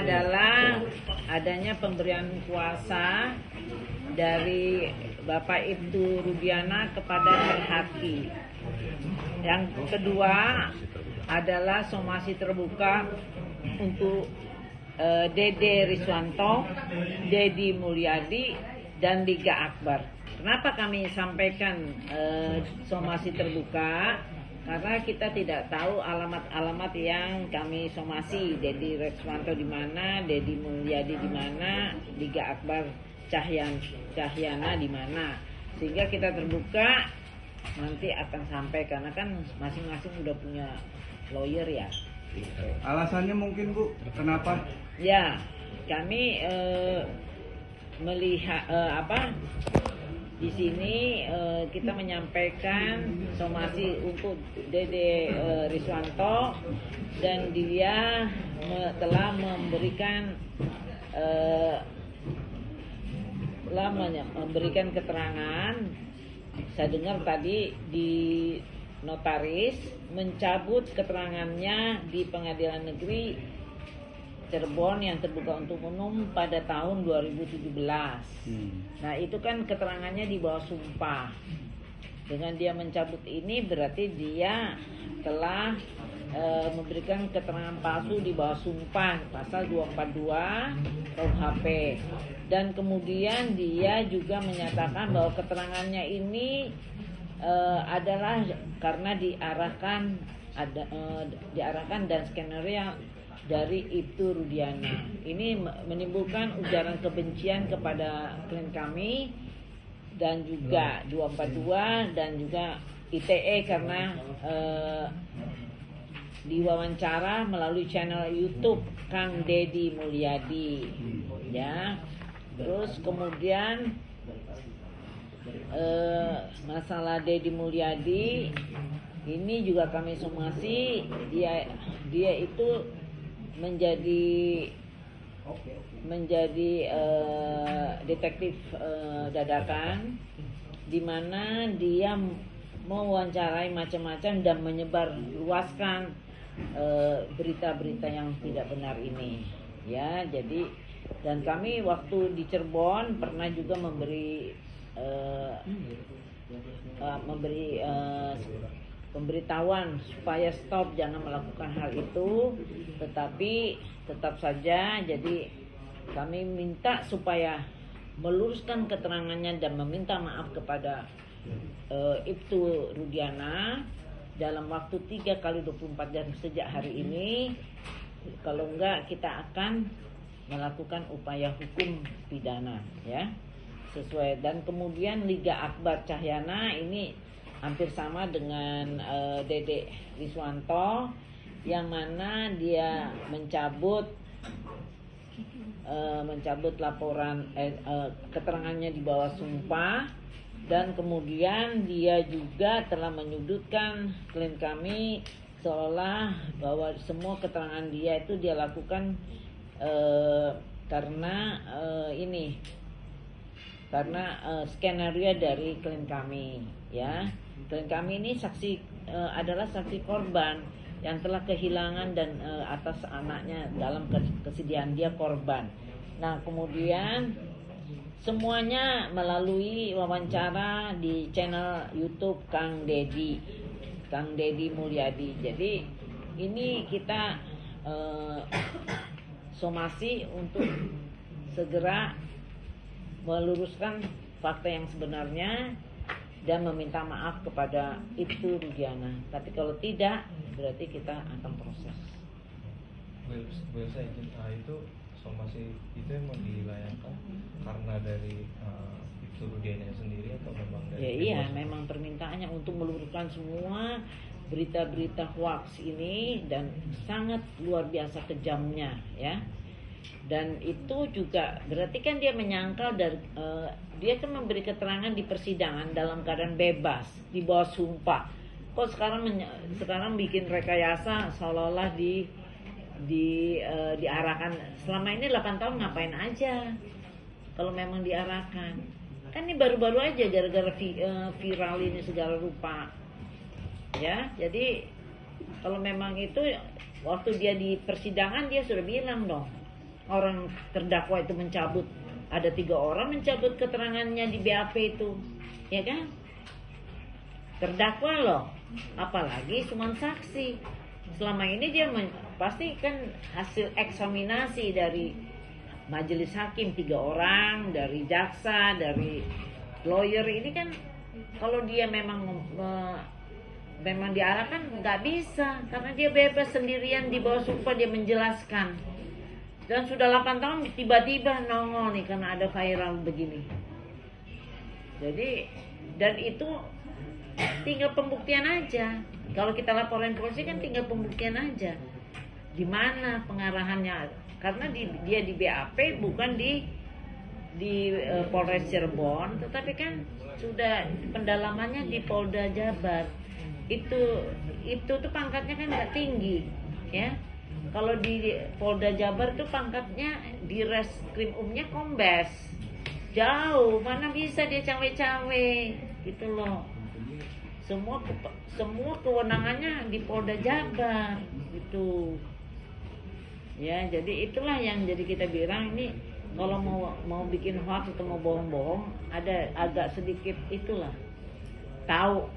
adalah adanya pemberian kuasa dari Bapak Ibtu Rudiana kepada Herhati. Yang kedua adalah somasi terbuka untuk Dede Riswanto, Dedi Mulyadi, dan Liga Akbar. Kenapa kami sampaikan somasi terbuka? Karena kita tidak tahu alamat-alamat yang kami somasi. Dedi Riswanto di mana, Dedi Mulyadi di mana, Liga Akbar Cahyana di mana. Sehingga kita terbuka, nanti akan sampai, karena kan masing-masing udah punya lawyer ya. Alasannya mungkin Bu, kenapa? Ya, kami melihat di sini kita menyampaikan somasi untuk Dede Riswanto, dan dia telah memberikan keterangan. Saya dengar tadi di notaris mencabut keterangannya di Pengadilan Negeri Cirebon yang terbuka untuk umum pada tahun 2017. Nah, itu kan keterangannya di bawah sumpah. Dengan dia mencabut ini berarti dia telah memberikan keterangan palsu di bawah sumpah, pasal 242 KUHP. Dan kemudian dia juga menyatakan bahwa keterangannya ini adalah karena diarahkan dan skenario dari Ibtu Rudiana. Ini menimbulkan ujaran kebencian kepada klien kami, dan juga 242 dan juga ITE karena diwawancara melalui channel YouTube Kang Dedi Mulyadi, ya. Terus kemudian masalah Dedi Mulyadi ini juga kami somasi. Dia itu menjadi detektif dadakan, di mana dia mewawancarai macam-macam dan menyebar luaskan berita-berita yang tidak benar ini, ya. Jadi, dan kami waktu di Cirebon pernah juga memberi pemberitahuan supaya stop, jangan melakukan hal itu, tetapi tetap saja. Jadi kami minta supaya meluruskan keterangannya dan meminta maaf kepada Ibtu Rudiana dalam waktu 3x24 jam sejak hari ini. Kalau enggak, kita akan melakukan upaya hukum pidana, ya, sesuai. Dan kemudian Liga Akbar Cahyana ini hampir sama dengan Dede Riswanto, yang mana dia mencabut laporan keterangannya di bawah sumpah, dan kemudian dia juga telah menyudutkan klien kami seolah bahwa semua keterangan dia itu dia lakukan karena skenario dari klien kami, ya. Klien kami ini adalah saksi korban yang telah kehilangan dan atas anaknya dalam kesedihan dia korban. Nah, kemudian semuanya melalui wawancara di channel YouTube Kang Dedi Mulyadi. Jadi ini kita somasi untuk segera meluruskan fakta yang sebenarnya dan meminta maaf kepada Ibtu Rudiana. Tapi kalau tidak, berarti kita akan proses. Boleh saya izin, itu somasi itu emang dilayangkan karena dari Ibtu Rudiana sendiri atau memang dari? Ya, iya, memang permintaannya untuk meluruskan semua berita-berita hoax ini, dan sangat luar biasa kejamnya, ya. Dan itu juga berarti kan dia menyangkal dari dia kan memberi keterangan di persidangan dalam keadaan bebas di bawah sumpah. Kok sekarang bikin rekayasa seolah-olah diarahkan. Selama ini 8 tahun ngapain aja kalau memang diarahkan? Kan ini baru-baru aja gara-gara viral ini segala rupa, ya. Jadi kalau memang itu waktu dia di persidangan dia sudah bilang dong, orang terdakwa itu mencabut, ada 3 orang mencabut keterangannya di BAP itu, ya kan? Terdakwa loh, apalagi cuma saksi. Selama ini dia pasti kan hasil eksaminasi dari majelis hakim 3 orang, dari jaksa, dari lawyer ini kan, kalau dia memang diarahkan nggak bisa, karena dia bebas sendirian di bawah sumpah dia menjelaskan. Dan sudah 8 tahun tiba-tiba nongol nih karena ada viral begini. Jadi, dan itu tinggal pembuktian aja. Kalau kita laporin polisi kan tinggal pembuktian aja. Di mana pengarahannya? Karena dia di BAP bukan di Polres Cirebon, tetapi kan sudah pendalamannya di Polda Jabar. Itu tuh pangkatnya kan nggak tinggi, ya. Kalau di Polda Jabar tuh pangkatnya di Reskrimumnya Kombes. Jauh, mana bisa dia cawe-cawe gitu loh. Semua kewenangannya di Polda Jabar gitu. Ya, jadi itulah yang jadi kita bilang ini kalau mau bikin hoax atau mau bohong-bohong ada agak sedikit itulah. Tahu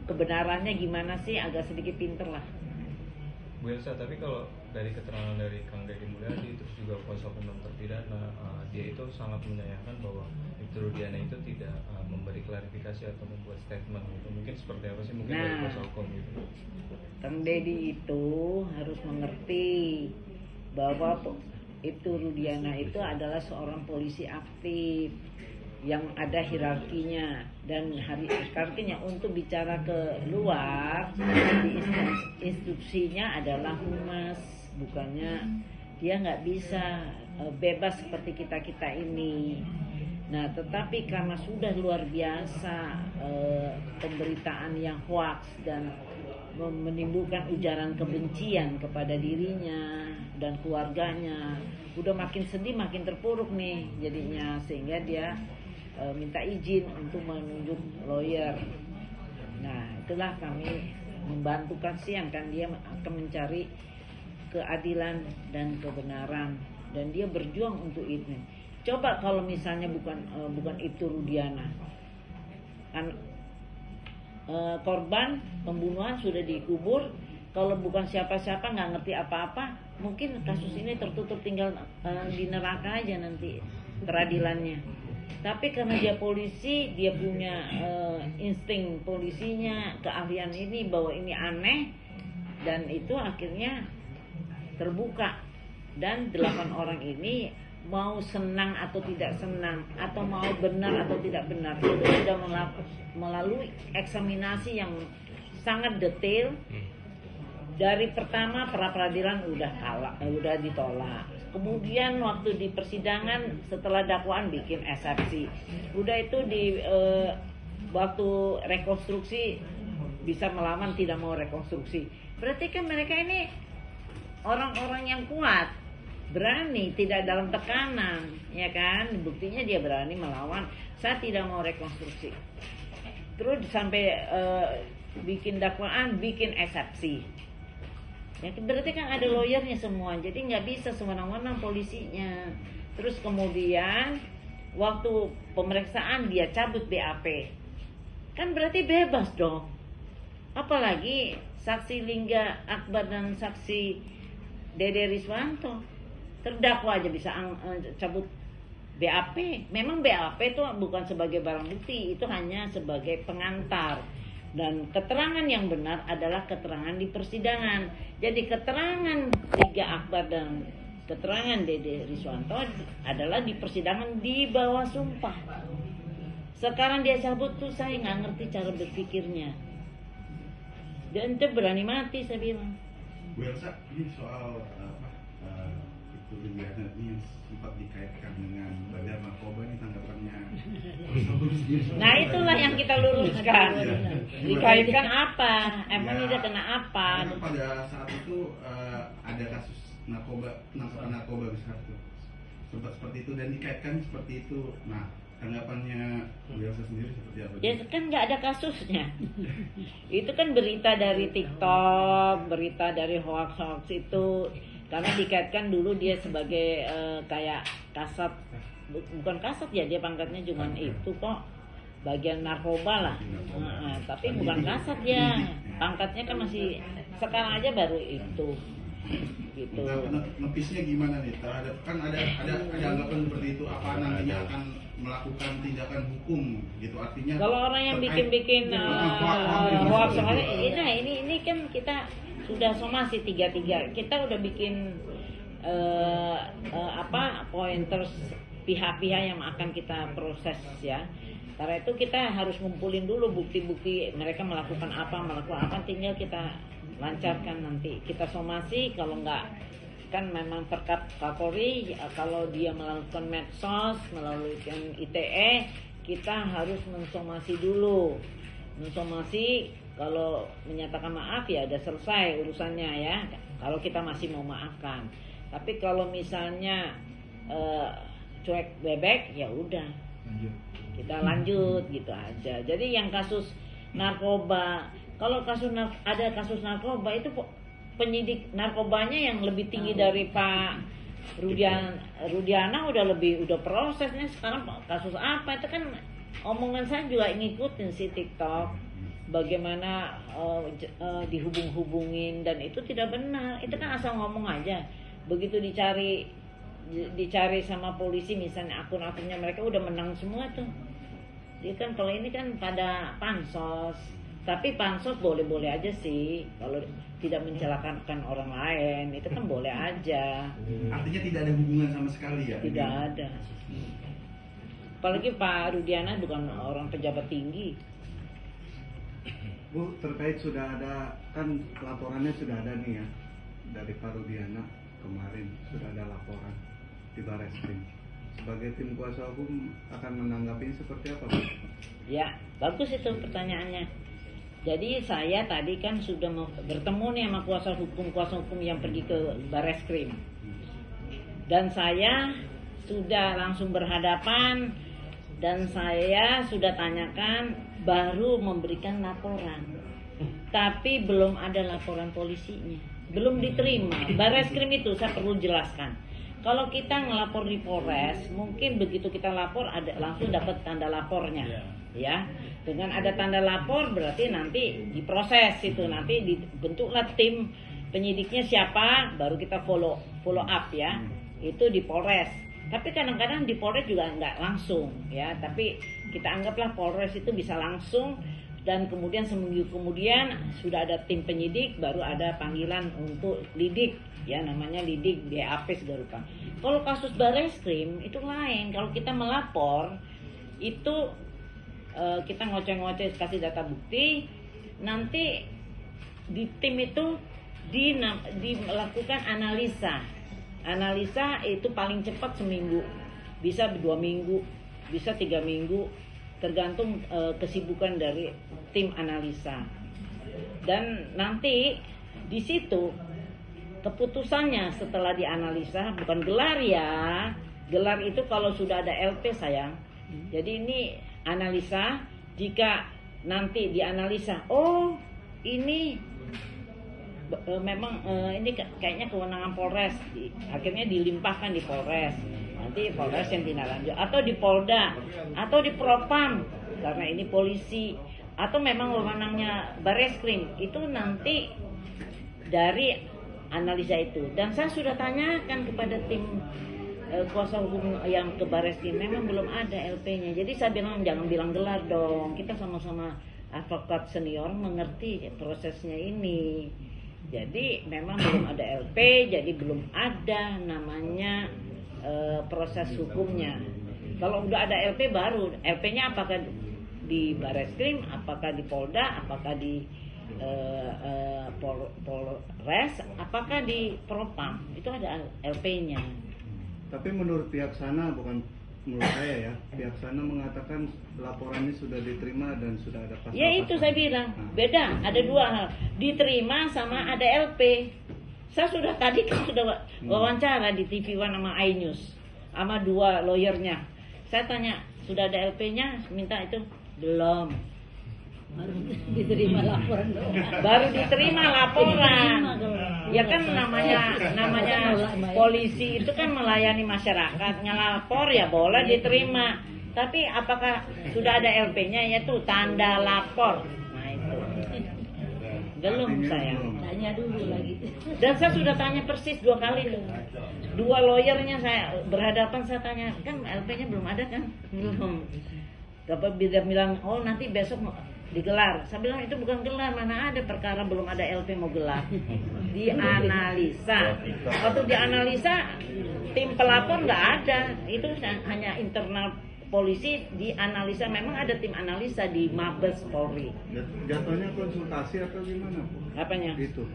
kebenarannya gimana sih, agak sedikit pinter lah. Bu Elsa, tapi kalau dari keterangan dari Kang Deddy Mulyadi terus juga kuasa hukum terpidana, dia itu sangat menyayangkan bahwa Ibtu Rudiana itu tidak memberi klarifikasi atau membuat statement gitu. Mungkin seperti apa sih mungkin dari kuasa hukum gitu? Kang Deddy itu harus mengerti bahwa Ibtu Rudiana itu adalah seorang polisi aktif yang ada hierarkinya, dan hierarkinya untuk bicara ke luar di instruksinya adalah humas, bukannya dia nggak bisa bebas seperti kita ini. Nah, tetapi karena sudah luar biasa pemberitaan yang hoax dan menimbulkan ujaran kebencian kepada dirinya dan keluarganya, udah makin sedih makin terpuruk nih jadinya, sehingga dia minta izin untuk menunjuk lawyer. Nah, itulah kami membantu kasihan kan, dia akan mencari keadilan dan kebenaran dan dia berjuang untuk itu. Coba kalau misalnya bukan Ibtu Rudiana, kan korban pembunuhan sudah dikubur, kalau bukan siapa-siapa nggak ngerti apa-apa, mungkin kasus ini tertutup, tinggal di neraka aja nanti peradilannya. Tapi karena dia polisi, dia punya insting polisinya, keahlian ini bahwa ini aneh, dan itu akhirnya terbuka. Dan 8 orang ini mau senang atau tidak senang, atau mau benar atau tidak benar, itu sudah melalui eksaminasi yang sangat detail. Dari pertama pra-peradilan udah ditolak. Kemudian waktu di persidangan setelah dakwaan bikin eksepsi. Udah itu di waktu rekonstruksi bisa melawan, tidak mau rekonstruksi. Berarti kan mereka ini orang-orang yang kuat, berani, tidak dalam tekanan, ya kan? Buktinya dia berani melawan. Saya tidak mau rekonstruksi. Terus sampai bikin dakwaan, bikin eksepsi. Ya, berarti kan ada lawyernya semua, jadi nggak bisa semena-mena polisinya. Terus kemudian waktu pemeriksaan dia cabut BAP, kan berarti bebas dong. Apalagi saksi Lingga Akbar dan saksi Dede Riswanto, terdakwa aja bisa cabut BAP. Memang BAP itu bukan sebagai barang bukti, itu hanya sebagai pengantar. Dan keterangan yang benar adalah keterangan di persidangan. Jadi keterangan Lingga Akbar dan keterangan Dede Riswanto adalah di persidangan di bawah sumpah. Sekarang dia cabut tuh, saya nggak ngerti cara berpikirnya. Dan dia berani mati, saya bilang. Bu Elsa, ini soal itu Rudiana ini yang sempat dikaitkan dengan Bandar Narkoba, ini tanggapannya. Nah, itulah yang kita luruskan. Dikaitkan apa? Emang dia kena apa? Karena pada saat itu ada kasus penangkapan narkoba besar itu, sempat seperti itu dan dikaitkan seperti itu. Nah, tanggapannya Bu Elsa sendiri seperti apa? Ya kan nggak ada kasusnya. Itu kan berita dari TikTok, berita dari hoax itu. karena dikaitkan dulu dia sebagai kayak kasat, bukan kasat ya, dia pangkatnya cuma itu kok bagian narkoba lah. Tapi bukan kasat ya, pangkatnya kan masih sekarang aja baru itu gitu. Ngepisnya gimana nih terhadap, kan ada anggapan seperti itu, apa nantinya akan melakukan tindakan hukum gitu, artinya Kalau orang yang bikin hoax ini kan kita sudah somasi 3-3, kita udah bikin pointers pihak-pihak yang akan kita proses ya. Karena itu kita harus ngumpulin dulu bukti-bukti mereka melakukan apa, tinggal kita lancarkan nanti. Kita somasi, kalau enggak kan memang perkap Kapolri, kalau dia melakukan medsos, melalui ITE, kita harus mensomasi dulu. Mensomasi, kalau menyatakan maaf ya udah selesai urusannya ya. Kalau kita masih mau maafkan. Tapi kalau misalnya cuek bebek ya udah. Kita lanjut gitu aja. Jadi yang kasus narkoba, kalau ada kasus narkoba itu penyidik narkobanya yang lebih tinggi dari Pak Rudiana udah prosesnya. Sekarang kasus apa itu kan omongan saya juga ngikutin si TikTok, bagaimana dihubung-hubungin, dan itu tidak benar. Itu kan asal ngomong aja. Begitu dicari sama polisi misalnya akun-akunnya mereka udah menang semua tuh. Dia kan kalau ini kan pada pansos, tapi pansos boleh-boleh aja sih kalau tidak mencelakakan orang lain, itu kan boleh aja. Artinya tidak ada hubungan sama sekali ya? Tidak ada. Apalagi Pak Rudiana bukan orang pejabat tinggi. Bu, terkait sudah ada, kan laporannya sudah ada nih ya dari Pak Rudiana kemarin, sudah ada laporan di Barreskrim. Sebagai tim kuasa hukum akan menanggapi seperti apa, Bu? Ya, bagus itu pertanyaannya. Jadi saya tadi kan sudah bertemu nih sama kuasa hukum yang pergi ke Barreskrim. Dan saya sudah langsung berhadapan dan saya sudah tanyakan, baru memberikan laporan. Tapi belum ada laporan polisinya. Belum diterima. Barreskrim itu saya perlu jelaskan. Kalau kita ngelapor di Polres, mungkin begitu kita lapor ada langsung dapat tanda lapornya, ya. Dengan ada tanda lapor berarti nanti diproses itu, nanti dibentuklah tim penyidiknya siapa, baru kita follow up ya. Itu di Polres. Tapi kadang-kadang di Polres juga nggak langsung, ya. Tapi kita anggaplah Polres itu bisa langsung. Dan kemudian seminggu kemudian sudah ada tim penyidik, baru ada panggilan untuk lidik, ya namanya lidik BAP segala rupa. Kalau kasus Barreskrim itu lain. Kalau kita melapor itu kita ngoceh-ngoceh kasih data bukti, nanti di tim itu melakukan analisa itu paling cepat seminggu, bisa 2 minggu, bisa 3 minggu. Tergantung kesibukan dari tim analisa. Dan nanti di situ keputusannya setelah dianalisa, bukan gelar ya. Gelar itu kalau sudah ada LP sayang. Jadi ini analisa, jika nanti dianalisa, oh ini memang ini kayaknya kewenangan Polres, akhirnya dilimpahkan di Polres. Nanti Polres yang tindak lanjut, atau di Polda, atau di Propam karena ini polisi, atau memang wewenangnya Barreskrim, itu nanti dari analisa itu. Dan saya sudah tanyakan kepada tim kuasa hukum yang ke Barreskrim, memang belum ada LP-nya. Jadi saya bilang jangan bilang gelar dong, kita sama-sama advokat senior mengerti prosesnya ini. Jadi memang belum ada LP, jadi belum ada namanya proses hukumnya. Kalau udah ada LP baru, LP-nya apakah di Barreskrim, apakah di Polda, apakah di Polres, apakah di Propam, itu ada LP-nya. Tapi menurut pihak sana, bukan menurut saya ya, pihak sana mengatakan laporannya sudah diterima dan sudah ada pasal-pasal. Ya itu saya bilang, beda, ada 2 hal, diterima sama ada LP. Saya sudah tadi kan sudah wawancara di TV One sama iNews sama 2 lawyernya. Saya tanya, sudah ada LP-nya? Minta itu belum. Baru diterima laporan doang. Baru diterima laporan. Ya kan namanya polisi itu kan melayani masyarakat, ngelapor ya boleh diterima. Tapi apakah sudah ada LP-nya, yaitu tanda lapor? Nah itu belum saya. Tanya dulu lagi. Dan saya sudah tanya persis 2 kali tuh. 2 lawyernya saya berhadapan, saya tanya, kan LP-nya belum ada kan? Belum. Dapat bilang, oh nanti besok digelar. Saya bilang itu bukan gelar, mana ada perkara belum ada LP mau gelar. Dianalisa. Waktu dianalisa tim pelapor nggak ada, itu hanya internal polisi dianalisa. Memang ada tim analisa di Mabes Polri. Jatuhnya konsultasi atau gimana, Bu? Apanya? Itu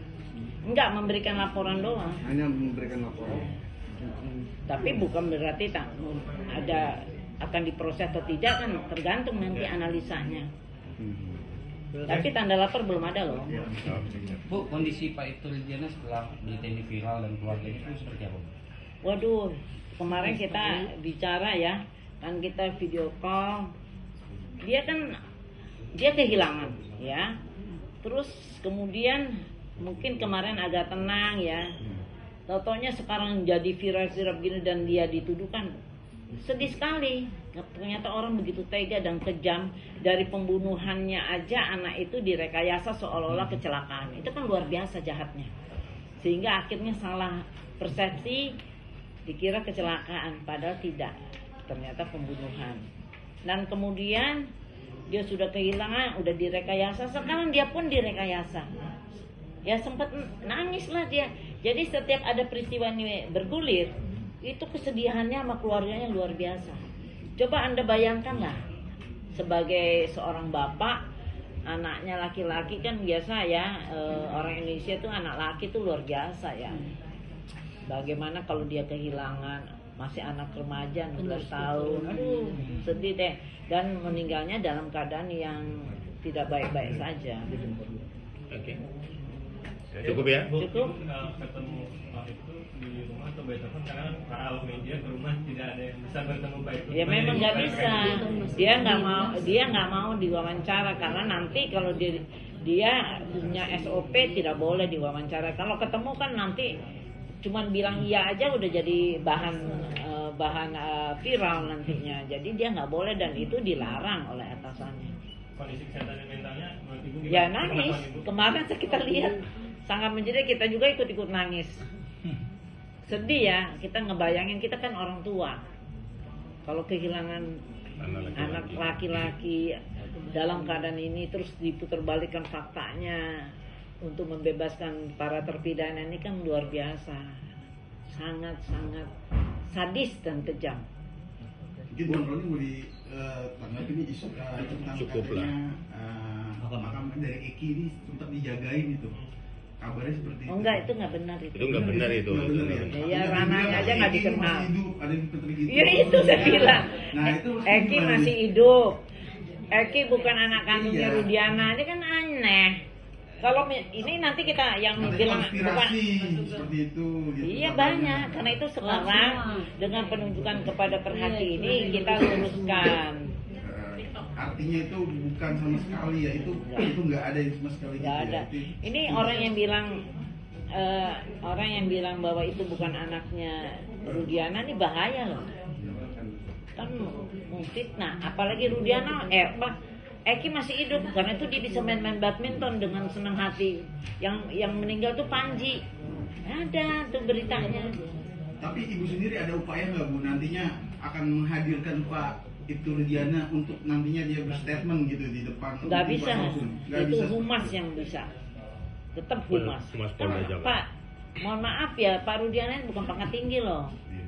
Enggak, memberikan laporan doang. hanya memberikan laporan. Tapi bukan berarti ada akan diproses atau tidak, kan tergantung nanti analisanya. Tapi tanda lapor belum ada loh. Bu, kondisi Pak Ibtu Rudiana setelah berita ini viral dan keluarganya itu seperti apa, Bu? Waduh, kemarin kita bicara ya, kan kita video call. Dia kehilangan ya. Terus kemudian mungkin kemarin agak tenang ya. Tau-taunya sekarang jadi viral begini dan dia dituduhkan. Sedih sekali. Ternyata orang begitu tega dan kejam. Dari pembunuhannya aja anak itu direkayasa seolah-olah kecelakaan. Itu kan luar biasa jahatnya. Sehingga akhirnya salah persepsi, dikira kecelakaan, padahal tidak. Ternyata pembunuhan. Dan kemudian dia sudah kehilangan, udah direkayasa, sekarang dia pun direkayasa. Ya sempat nangis lah dia. Jadi setiap ada peristiwa ini bergulir, itu kesedihannya sama keluarganya luar biasa. Coba Anda bayangkan lah, sebagai seorang bapak, anaknya laki-laki kan biasa ya, orang Indonesia tuh anak laki tuh luar biasa ya. Bagaimana kalau dia kehilangan masih anak remaja 16 tahun, aduh sedih deh. Dan meninggalnya dalam keadaan yang tidak baik-baik saja. Oke. Cukup ya? Cukup. Ketemu Pak itu di rumah atau by telepon, karena Pak Al media ke rumah tidak ada yang bisa bertemu Pak itu. Ya memang nggak bisa. Dia nggak mau diwawancara karena nanti kalau dia punya SOP tidak boleh diwawancara. Kalau ketemu kan nanti cuman bilang iya aja udah jadi bahan viral nantinya. Jadi dia nggak boleh dan itu dilarang oleh atasannya. Kondisi kesehatan mentalnya menurut Ibu gimana? Ya nangis. Kenapa, Ibu? Kemarin kita lihat sangat menjadi, kita juga ikut nangis. Sedih ya, kita ngebayangin, kita kan orang tua. Kalau kehilangan anak laki-laki dalam keadaan ini terus diputarbalikkan faktanya untuk membebaskan para terpidana, ini kan luar biasa. Sangat-sangat sadis dan kejam. Mungkin Bang Roni mau ditanggapi ini isu tentang Cukup katanya makam dari Eki ini sempat dijagain itu. Kabarnya seperti itu. Oh enggak, itu nggak benar itu. Itu nggak benar itu. Nggak benar ya. Ya, ranahnya aja nggak Eki dikenal. masih hidup, ada yang seperti gitu. Ya itu saya bilang. Nah, itu Eki gimana masih nih? hidup. Eki bukan anak kandungnya Iya. Rudiana, ini kan aneh. Kalau ini nanti kita yang Katanya bilang bukan. konspirasi seperti itu gitu. Iya katanya. banyak, karena itu sekarang dengan penunjukan kepada Perhati ini kita luruskan. Artinya itu bukan sama sekali ya, itu nggak ada yang sama sekali. Nggak gitu ada. ya. Itu- Ini orang yang bilang bahwa itu bukan anaknya Rudiana, ini bahaya loh. Kan fitnah, apalagi Rudiana, Eki masih hidup karena itu dia bisa main badminton dengan senang hati. Yang meninggal tuh Panji, ada tuh beritanya. Tapi ibu sendiri ada upaya nggak Bu nantinya akan menghadirkan Pak Ibtu Rudiana untuk nantinya dia berstatement gitu di depan? Nggak di bisa, depan hukum? Nggak itu bisa. humas yang bisa, tetap humas. Humas Kan, Polda Jabar. Pak, mohon maaf ya, Pak Rudiana bukan pangkat tinggi loh. Iya.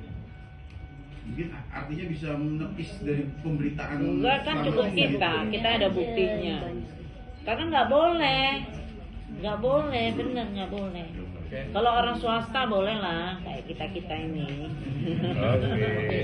Mungkin artinya bisa menepis dari pemberitaan. Enggak, kan selama cukup ini, kita ada buktinya. Karena nggak boleh, bener nggak boleh. Kalau orang swasta boleh lah, kayak kita ini. Oke.